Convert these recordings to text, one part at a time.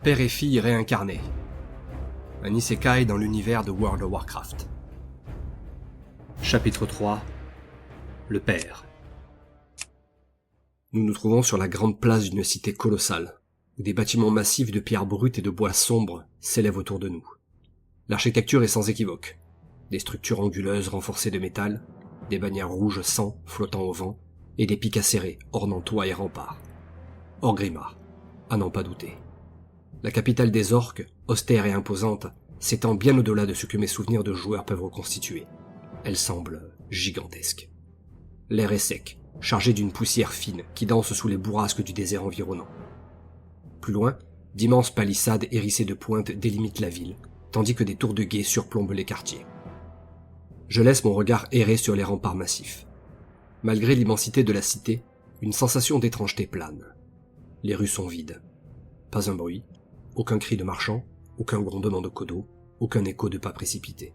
Père et fille réincarnés. Un isekai dans l'univers de World of Warcraft. Chapitre 3. Le Père. Nous nous trouvons sur la grande place d'une cité colossale, où des bâtiments massifs de pierres brutes et de bois sombres s'élèvent autour de nous. L'architecture est sans équivoque. Des structures anguleuses renforcées de métal, des bannières rouges sang flottant au vent, et des pics acérés ornant toits et remparts. Orgrimmar, à n'en pas douter. La capitale des orques, austère et imposante, s'étend bien au-delà de ce que mes souvenirs de joueurs peuvent reconstituer. Elle semble gigantesque. L'air est sec, chargé d'une poussière fine qui danse sous les bourrasques du désert environnant. Plus loin, d'immenses palissades hérissées de pointes délimitent la ville, tandis que des tours de guet surplombent les quartiers. Je laisse mon regard errer sur les remparts massifs. Malgré l'immensité de la cité, une sensation d'étrangeté plane. Les rues sont vides. Pas un bruit, aucun cri de marchand, aucun grondement de codo, aucun écho de pas précipités.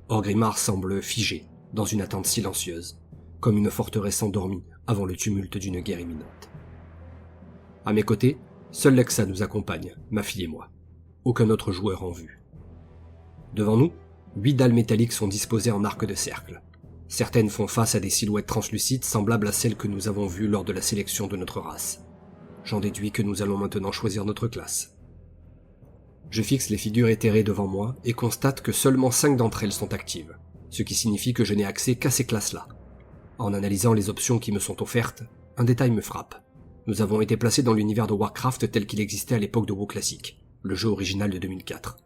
Orgrimmar semble figé, dans une attente silencieuse, comme une forteresse endormie avant le tumulte d'une guerre imminente. À mes côtés, seul Lexa nous accompagne, ma fille et moi. Aucun autre joueur en vue. Devant nous, 8 dalles métalliques sont disposées en arc de cercle. Certaines font face à des silhouettes translucides semblables à celles que nous avons vues lors de la sélection de notre race. J'en déduis que nous allons maintenant choisir notre classe. Je fixe les figures éthérées devant moi et constate que seulement 5 d'entre elles sont actives, ce qui signifie que je n'ai accès qu'à ces classes-là. En analysant les options qui me sont offertes, un détail me frappe. Nous avons été placés dans l'univers de Warcraft tel qu'il existait à l'époque de WoW Classic, le jeu original de 2004.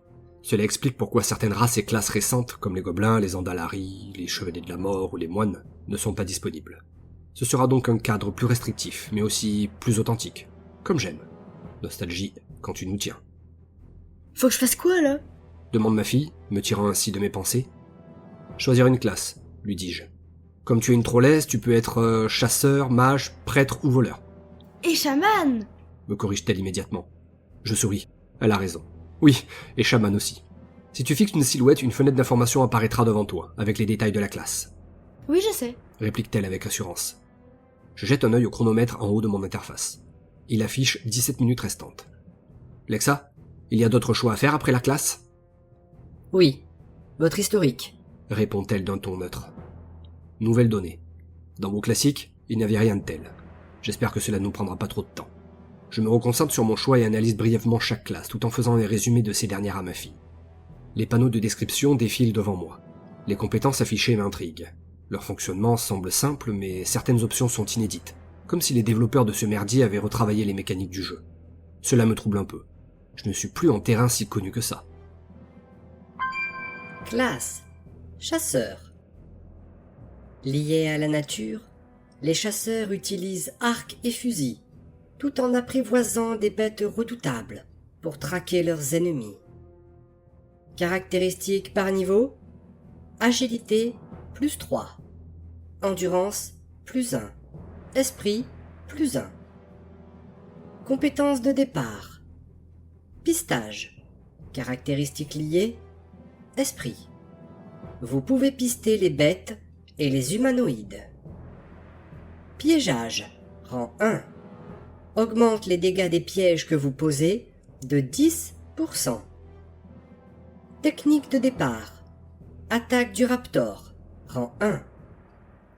Cela explique pourquoi certaines races et classes récentes, comme les gobelins, les Andalari, les chevaliers de la mort ou les moines, ne sont pas disponibles. Ce sera donc un cadre plus restrictif, mais aussi plus authentique, comme j'aime. Nostalgie quand tu nous tiens. Faut que je fasse quoi, là ? Demande ma fille, me tirant ainsi de mes pensées. Choisir une classe, lui dis-je. Comme tu es une trollesse, tu peux être chasseur, mage, prêtre ou voleur. Et chaman ! Me corrige-t-elle immédiatement. Je souris. Elle a raison. Oui, et chaman aussi. Si tu fixes une silhouette, une fenêtre d'information apparaîtra devant toi, avec les détails de la classe. Oui, je sais. Réplique-t-elle avec assurance. Je jette un œil au chronomètre en haut de mon interface. Il affiche 17 minutes restantes. Lexa, il y a d'autres choix à faire après la classe ? Oui, votre historique, répond-elle d'un ton neutre. Nouvelle donnée. Dans WoW Classic, il n'y avait rien de tel. J'espère que cela ne nous prendra pas trop de temps. Je me reconcentre sur mon choix et analyse brièvement chaque classe, tout en faisant un résumé de ces dernières à ma fille. Les panneaux de description défilent devant moi. Les compétences affichées m'intriguent. Leur fonctionnement semble simple, mais certaines options sont inédites, comme si les développeurs de ce merdier avaient retravaillé les mécaniques du jeu. Cela me trouble un peu. Je ne suis plus en terrain si connu que ça. Classe, chasseur. Liés à la nature, les chasseurs utilisent arcs et fusils, tout en apprivoisant des bêtes redoutables pour traquer leurs ennemis. Caractéristiques par niveau: agilité, plus 3. Endurance, plus 1. Esprit, plus 1. Compétences de départ: pistage. Caractéristiques liées: esprit. Vous pouvez pister les bêtes et les humanoïdes. Piégeage, rang 1. Augmente les dégâts des pièges que vous posez de 10%. Technique de départ: attaque du raptor, rang 1.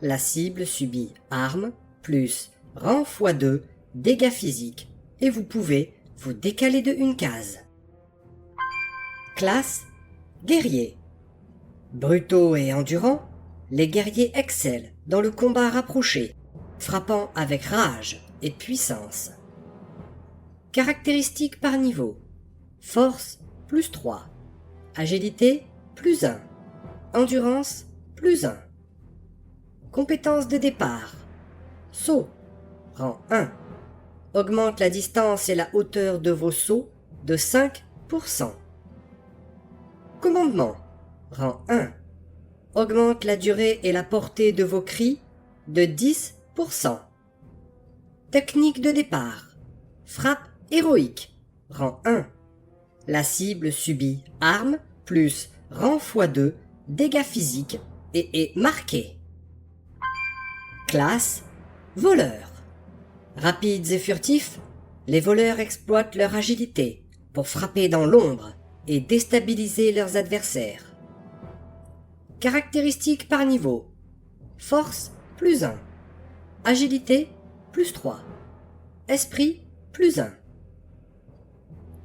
La cible subit arme plus rang x2 dégâts physiques et vous pouvez vous décaler de une case. Classe: guerrier. Brutaux et endurants, les guerriers excellent dans le combat rapproché, frappant avec rage et puissance. Caractéristiques par niveau: force, plus 3. Agilité, plus 1. Endurance, plus 1. Compétences de départ: saut, rang 1. Augmente la distance et la hauteur de vos sauts de 5%. Commandement, rang 1. Augmente la durée et la portée de vos cris de 10%. Technique de départ: frappe héroïque, rang 1. La cible subit arme plus rang x2 dégâts physiques et est marquée. Classe: voleur. Rapides et furtifs, les voleurs exploitent leur agilité, pour frapper dans l'ombre et déstabiliser leurs adversaires. Caractéristiques par niveau. Force, +1. Agilité, +3. Esprit, +1.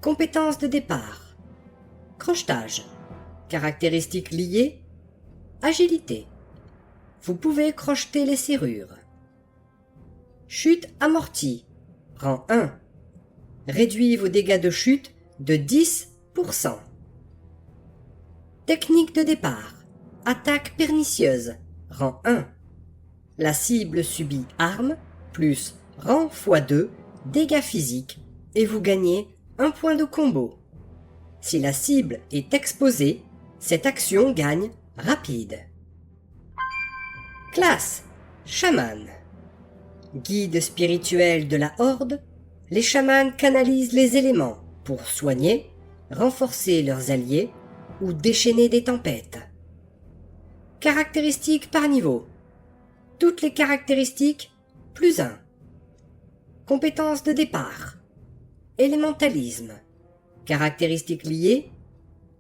Compétences de départ. Crochetage. Caractéristiques liées. Agilité. Vous pouvez crocheter les serrures. Chute amortie. Rang 1. Réduit vos dégâts de chute de 10%. Technique de départ. Attaque pernicieuse. Rang 1. La cible subit arme plus rang x2 dégâts physiques et vous gagnez 1 point de combo. Si la cible est exposée, cette action gagne rapide. Classe chaman. Guide spirituel de la horde, les chamans canalisent les éléments pour soigner, renforcer leurs alliés ou déchaîner des tempêtes. Caractéristiques par niveau. Toutes les caractéristiques +1. Compétences de départ. Élémentalisme. Caractéristiques liées.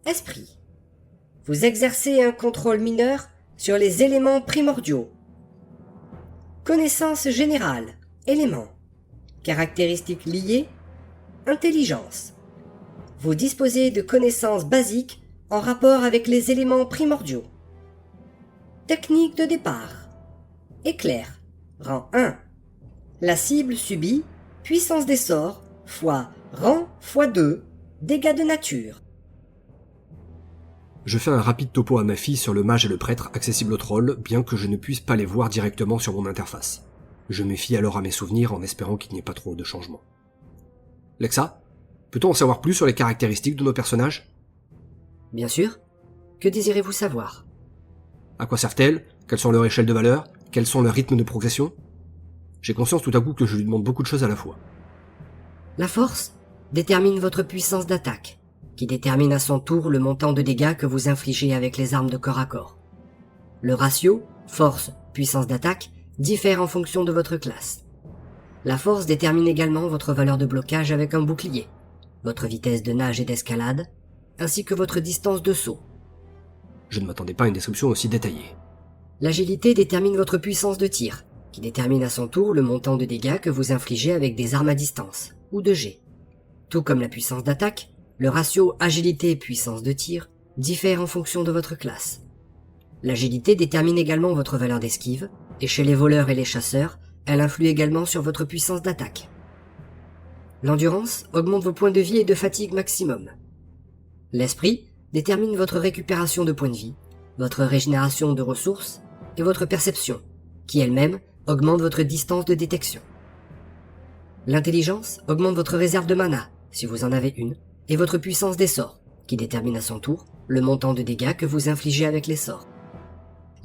Esprit. Vous exercez un contrôle mineur sur les éléments primordiaux. Connaissance générale. Éléments. Caractéristiques liées. Intelligence. Vous disposez de connaissances basiques en rapport avec les éléments primordiaux. Technique de départ. Éclair. Rang 1. La cible subit puissance des sorts fois rang x2 dégâts de nature. Je fais un rapide topo à ma fille sur le mage et le prêtre accessible au troll, bien que je ne puisse pas les voir directement sur mon interface. Je me fie alors à mes souvenirs en espérant qu'il n'y ait pas trop de changements. Lexa, peut-on en savoir plus sur les caractéristiques de nos personnages ? Bien sûr. Que désirez-vous savoir ? À quoi servent-elles ? Quelles sont leurs échelles de valeur ? Quels sont leurs rythmes de progression ? J'ai conscience tout à coup que je lui demande beaucoup de choses à la fois. La force détermine votre puissance d'attaque, qui détermine à son tour le montant de dégâts que vous infligez avec les armes de corps à corps. Le ratio, force-puissance d'attaque, diffère en fonction de votre classe. La force détermine également votre valeur de blocage avec un bouclier, votre vitesse de nage et d'escalade, ainsi que votre distance de saut. Je ne m'attendais pas à une description aussi détaillée. L'agilité détermine votre puissance de tir, qui détermine à son tour le montant de dégâts que vous infligez avec des armes à distance, ou de jet. Tout comme la puissance d'attaque, le ratio agilité-puissance de tir diffère en fonction de votre classe. L'agilité détermine également votre valeur d'esquive, et chez les voleurs et les chasseurs, elle influe également sur votre puissance d'attaque. L'endurance augmente vos points de vie et de fatigue maximum. L'esprit détermine votre récupération de points de vie, votre régénération de ressources et votre perception, qui elle-même augmente votre distance de détection. L'intelligence augmente votre réserve de mana, si vous en avez une, et votre puissance des sorts, qui détermine à son tour le montant de dégâts que vous infligez avec les sorts.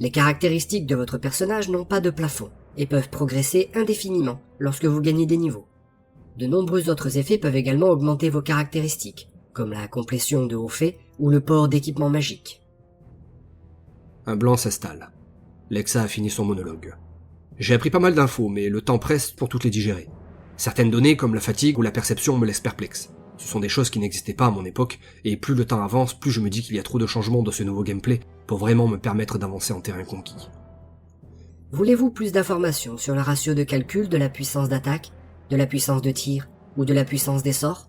Les caractéristiques de votre personnage n'ont pas de plafond et peuvent progresser indéfiniment lorsque vous gagnez des niveaux. De nombreux autres effets peuvent également augmenter vos caractéristiques, comme la complétion de hauts faits ou le port d'équipements magiques. Un blanc s'installe. Lexa a fini son monologue. J'ai appris pas mal d'infos, mais le temps presse pour toutes les digérer. Certaines données, comme la fatigue ou la perception, me laissent perplexe. Ce sont des choses qui n'existaient pas à mon époque, et plus le temps avance, plus je me dis qu'il y a trop de changements dans ce nouveau gameplay pour vraiment me permettre d'avancer en terrain conquis. Voulez-vous plus d'informations sur le ratio de calcul de la puissance d'attaque, de la puissance de tir ou de la puissance des sorts ?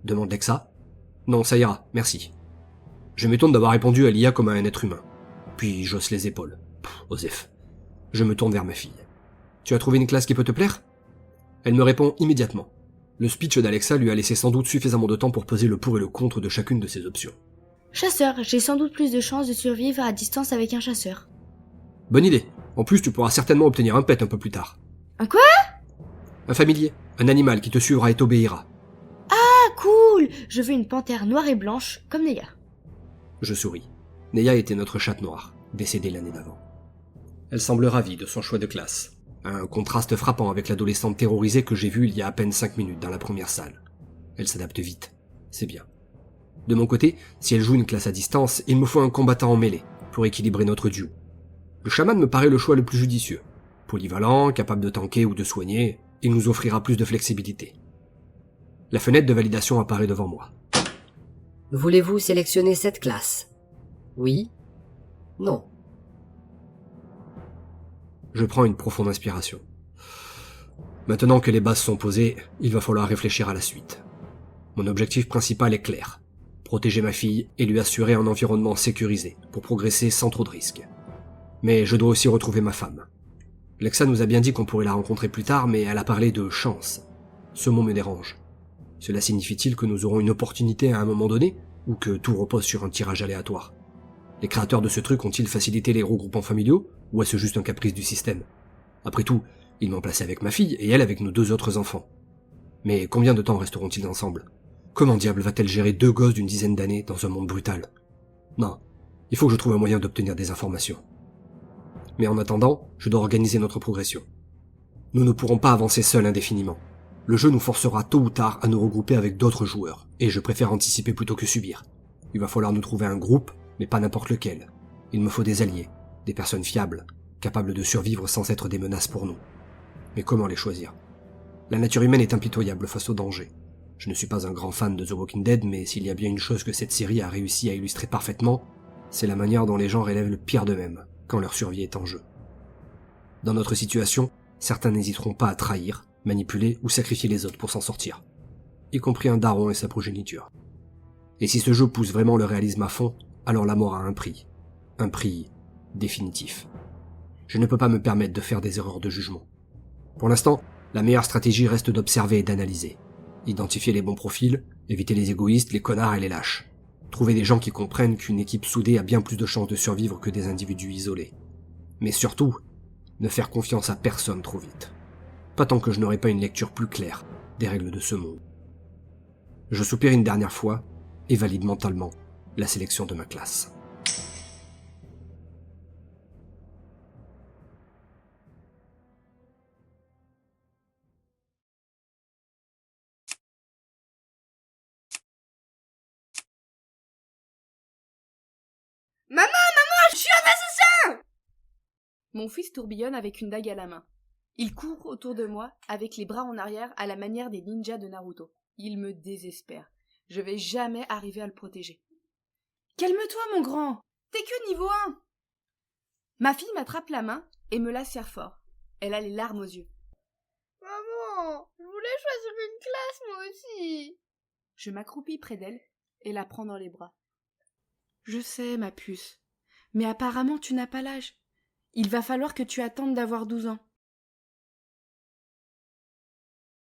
Demande Lexa. Non, ça ira, merci. Je m'étonne d'avoir répondu à l'IA comme à un être humain. Puis j'hausse les épaules. Osef. Je me tourne vers ma fille. Tu as trouvé une classe qui peut te plaire ? Elle me répond immédiatement. Le speech d'Alexa lui a laissé sans doute suffisamment de temps pour peser le pour et le contre de chacune de ses options. Chasseur, j'ai sans doute plus de chances de survivre à distance avec un chasseur. Bonne idée. En plus, tu pourras certainement obtenir un pet un peu plus tard. Un quoi ? Un familier. Un animal qui te suivra et t'obéira. Ah, cool ! Je veux une panthère noire et blanche, comme Neya. Je souris. Neya était notre chatte noire, décédée l'année d'avant. Elle semble ravie de son choix de classe. Un contraste frappant avec l'adolescente terrorisée que j'ai vue il y a à peine 5 minutes dans la première salle. Elle s'adapte vite. C'est bien. De mon côté, si elle joue une classe à distance, il me faut un combattant en mêlée, pour équilibrer notre duo. Le chaman me paraît le choix le plus judicieux. Polyvalent, capable de tanker ou de soigner, il nous offrira plus de flexibilité. La fenêtre de validation apparaît devant moi. Voulez-vous sélectionner cette classe? Oui? Non. Je prends une profonde inspiration. Maintenant que les bases sont posées, il va falloir réfléchir à la suite. Mon objectif principal est clair. Protéger ma fille et lui assurer un environnement sécurisé pour progresser sans trop de risques. Mais je dois aussi retrouver ma femme. Lexa nous a bien dit qu'on pourrait la rencontrer plus tard, mais elle a parlé de chance. Ce mot me dérange. Cela signifie-t-il que nous aurons une opportunité à un moment donné, ou que tout repose sur un tirage aléatoire? Les créateurs de ce truc ont-ils facilité les regroupements familiaux, ou est-ce juste un caprice du système? Après tout, ils m'ont placé avec ma fille et elle avec nos 2 autres enfants. Mais combien de temps resteront-ils ensemble? Comment diable va-t-elle gérer 2 gosses d'une dizaine d'années dans un monde brutal? Non, il faut que je trouve un moyen d'obtenir des informations. Mais en attendant, je dois organiser notre progression. Nous ne pourrons pas avancer seuls indéfiniment. Le jeu nous forcera tôt ou tard à nous regrouper avec d'autres joueurs, et je préfère anticiper plutôt que subir. Il va falloir nous trouver un groupe, mais pas n'importe lequel. Il me faut des alliés, des personnes fiables, capables de survivre sans être des menaces pour nous. Mais comment les choisir? La nature humaine est impitoyable face au danger. Je ne suis pas un grand fan de The Walking Dead, mais s'il y a bien une chose que cette série a réussi à illustrer parfaitement, c'est la manière dont les gens relèvent le pire d'eux-mêmes, quand leur survie est en jeu. Dans notre situation, certains n'hésiteront pas à trahir, manipuler ou sacrifier les autres pour s'en sortir, y compris un daron et sa progéniture. Et si ce jeu pousse vraiment le réalisme à fond, alors la mort a un prix définitif. Je ne peux pas me permettre de faire des erreurs de jugement. Pour l'instant, la meilleure stratégie reste d'observer et d'analyser. Identifier les bons profils, éviter les égoïstes, les connards et les lâches. Trouver des gens qui comprennent qu'une équipe soudée a bien plus de chances de survivre que des individus isolés. Mais surtout, ne faire confiance à personne trop vite. Pas tant que je n'aurai pas une lecture plus claire des règles de ce monde. Je soupire une dernière fois et valide mentalement la sélection de ma classe. Maman, je suis un assassin! Mon fils tourbillonne avec une dague à la main. Il court autour de moi avec les bras en arrière à la manière des ninjas de Naruto. Il me désespère. Je vais jamais arriver à le protéger. Calme-toi, mon grand! T'es que niveau 1! Ma fille m'attrape la main et me la serre fort. Elle a les larmes aux yeux. Maman, je voulais choisir une classe, moi aussi. Je m'accroupis près d'elle et la prends dans les bras. Je sais, ma puce, mais apparemment tu n'as pas l'âge. Il va falloir que tu attendes d'avoir 12 ans.